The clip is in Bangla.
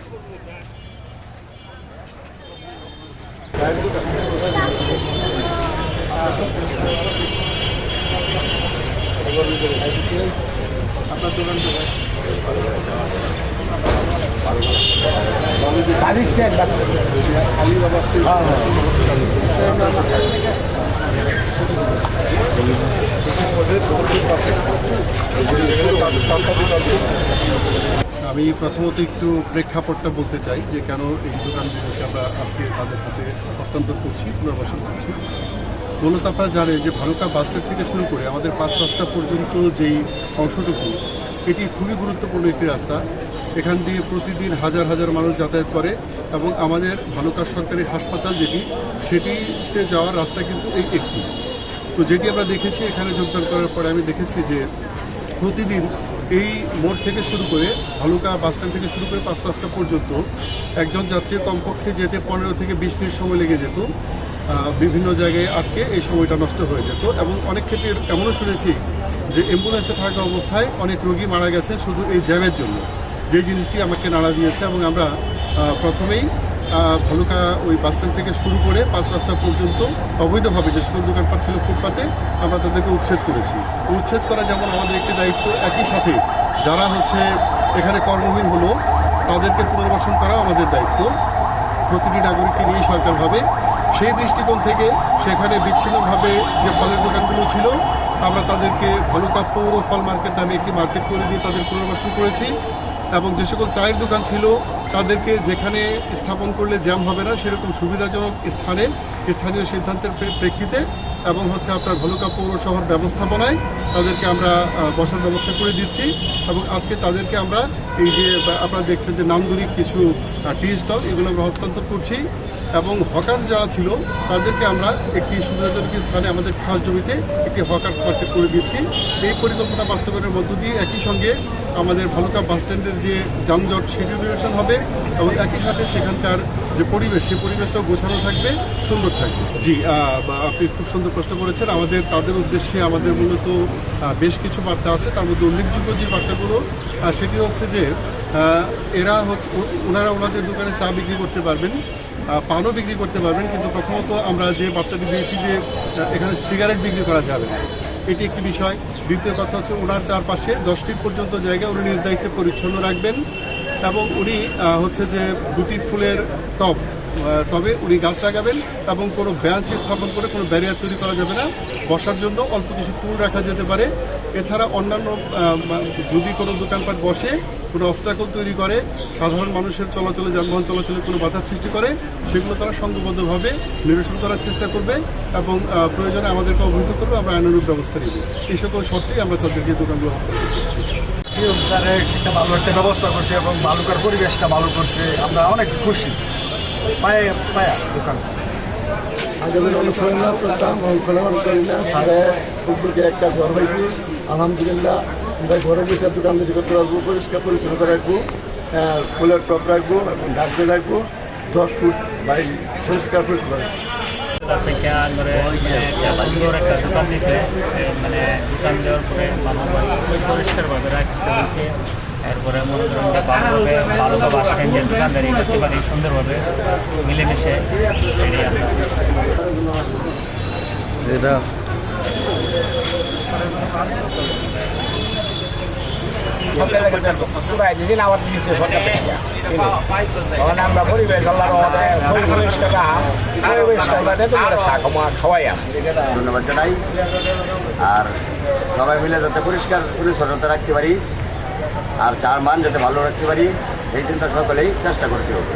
আপনার দোকান আমি প্রথমত একটু প্রেক্ষাপটটা বলতে চাই যে কেন এই দোকানগুলোকে আমরা আজকে তাদের হাতে হস্তান্তর করছি, পুনর্বাসন করছি। মূলত আপনারা জানেন যে ভালুকা বাসস্ট্যান্ড থেকে শুরু করে আমাদের 5 রাস্তা পর্যন্ত যেই অংশটুকু, এটি খুবই গুরুত্বপূর্ণ একটি রাস্তা। এখান দিয়ে প্রতিদিন হাজার হাজার মানুষ যাতায়াত করে এবং আমাদের ভালুকা সরকারি হাসপাতাল যেটি, সেটিতে যাওয়ার রাস্তা কিন্তু এই একটি। তো যেটি আমরা দেখেছি এখানে যোগদান করার পরে আমি দেখেছি যে প্রতিদিন এই মোড় থেকে শুরু করে ভালুকা বাসস্ট্যান্ড থেকে শুরু করে 5 রাস্তা পর্যন্ত একজন যাত্রীর কমপক্ষে যেতে 15 থেকে 20 মিনিট সময় লেগে যেত। বিভিন্ন জায়গায় আটকে এই সময়টা নষ্ট হয়ে যেত এবং অনেক ক্ষেত্রে এমনও শুনেছি যে অ্যাম্বুলেন্সে থাকা অবস্থায় অনেক রোগী মারা গেছেন শুধু এই জ্যামের জন্য, যে জিনিসটি আমাকে নাড়া দিয়েছে। এবং আমরা প্রথমেই ভালুকা ওই বাসস্ট্যান্ড থেকে শুরু করে 5 রাস্তা পর্যন্ত অবৈধভাবে যে সকল দোকানপাট ছিল ফুটপাতে, আমরা তাদেরকে উচ্ছেদ করেছি। উচ্ছেদ করা যেমন আমাদের একটি দায়িত্ব, একই সাথে যারা এখানে কর্মহীন হলো তাদেরকে পুনর্বাসন করাও আমাদের দায়িত্ব। প্রতিটি নাগরিককে নিয়ে সরকার ভাবে, সেই দৃষ্টিকোণ থেকে সেখানে বিচ্ছিন্নভাবে যে ফলের দোকানগুলো ছিল আমরা তাদেরকে ভালুকা পৌর ফল মার্কেট নামে একটি মার্কেট করে দিয়ে তাদের পুনর্বাসন করেছি। এবং যে সকল চায়ের দোকান ছিল তাদেরকে যেখানে স্থাপন করলে জ্যাম হবে না সেরকম সুবিধাজনক স্থানে স্থানীয় সিদ্ধান্তের প্রেক্ষিতে এবং আপনার ভালুকা পৌরসভার ব্যবস্থাপনায় তাদেরকে আমরা বসার ব্যবস্থা করে দিচ্ছি। এবং আজকে তাদেরকে আমরা এই যে আপনারা দেখছেন যে নান্দনিক কিছু টি স্টল, এগুলো আমরা হস্তান্তর করছি। এবং হকার যারা ছিল তাদেরকে আমরা একটি সুবিধাজনক স্থানে আমাদের খাস জমিতে একটি হকার মার্কেট করে দিচ্ছি। এই পরিকল্পনা বাস্তবায়নের মধ্য দিয়ে একই সঙ্গে আমাদের ভালুকা বাসস্ট্যান্ডের যে যানজট সেটিউরেশন হবে এবং একই সাথে সেখানকার যে পরিবেশ, সেই পরিবেশটাও গোছানো থাকবে, সুন্দর থাকবে। জি, আপনি খুব সুন্দর প্রশ্ন করেছেন। তাদের উদ্দেশ্যে আমাদের মূলত বেশ কিছু বার্তা আছে। তার মধ্যে উল্লেখযোগ্য যে বার্তাগুলো সেটি হচ্ছে যে ওনারা ওনাদের দোকানে চা বিক্রি করতে পারবেন, পানও বিক্রি করতে পারবেন, কিন্তু প্রথমত আমরা যে বার্তাটি দিয়েছি যে এখানে সিগারেট বিক্রি করা যাবে না, এটি একটি বিষয়। দ্বিতীয় কথা ওনার চারপাশে 10 ফিট পর্যন্ত জায়গা উনি নিজ দায়িত্বে পরিচ্ছন্ন রাখবেন এবং উনি যে 2টি ফুলের তবে উনি গাছ লাগাবেন এবং কোনো বেঞ্চ স্থাপন করে কোনো ব্যারিয়ার তৈরি করা যাবে না। বসার জন্য অল্প কিছু টুল রাখা যেতে পারে। এছাড়া অন্যান্য যদি কোনো দোকানপাট বসে কোনো অবস্টাকল তৈরি করে, সাধারণ মানুষের চলাচলে, যানবাহন চলাচলে কোনো বাধার সৃষ্টি করে, সেগুলো তারা সংঘবদ্ধভাবে নিরসন করার চেষ্টা করবে এবং প্রয়োজনে আমাদেরকে অবহিত করবে, আমরা আইনানুগ ব্যবস্থা নেব। এই সকল শর্তেই আমরা তাদেরকে দোকানগুলো হস্তান্তর করছি। একটা ভালো একটা ব্যবস্থা করছে এবং ভালুকার পরিবেশটা ভালো করছে, আমরা অনেক খুশি। পায়া দোকান একটা ঘর হয়েছি, আলহামদুলিল্লাহ। আমরা ঘরে বসে দোকান বেশি করতে পারবো, পরিষ্কার পরিচ্ছন্নতা রাখবো, ফুলের টপ রাখবো, ডাস্টবিন রাখবো, 10 ফুট বাইরে পরিষ্কার পরিচ্ছন্ন থেকে সুন্দর একটা দোকান দিয়েছে, মানে দোকান দেওয়ার পরে পরিষ্কারভাবে রাখতে বলছে। এরপরে মনে করেন যে ভালুকা বাস স্ট্যান্ডের দোকানদারি করতে পারি সুন্দরভাবে মিলেমিশে। এটা আমরা পরিবেশ ধন্যবাদ জানাই। আর সবাই মিলে যাতে পরিষ্কার পরিচ্ছন্নতা রাখতে পারি আর চার মান যাতে ভালো রাখতে পারি, এই চিন্তা সকলেই চেষ্টা করতে হবে।